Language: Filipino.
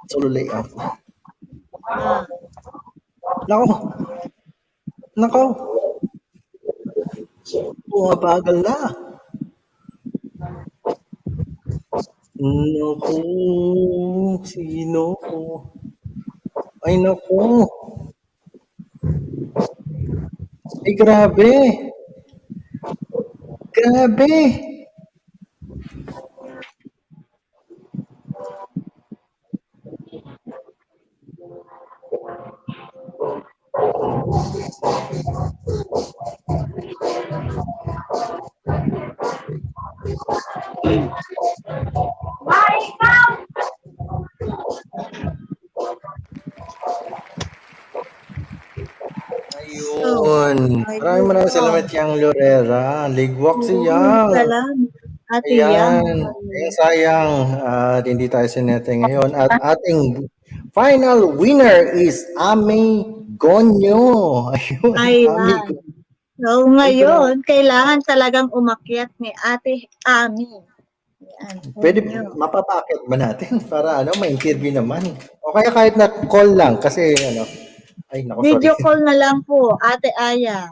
Tuloy ako. Ah, Nako, nako. Bumabagal na. Naku, sino? Ay, naku. Ay, grabe. Grabe. so, Ayun. Maraming ayun. salamat Yang Lorera. Ligwak si Oo, Yang. salamat. Ate Yang. Ayan. Ayan, sayang. At hindi tayo sinete ngayon. At ating final winner is Ami Gonyo. Ayun, Ami Ayan. Gonyo. So, Ay, ngayon, kailangan talagang umakyat ni Ate Ami. Ayan, pwede, unyo. mapapakit ba natin para ma-interview naman? O kaya kahit na call lang kasi ay, naku, sorry. Video call na lang po, Ate Aya.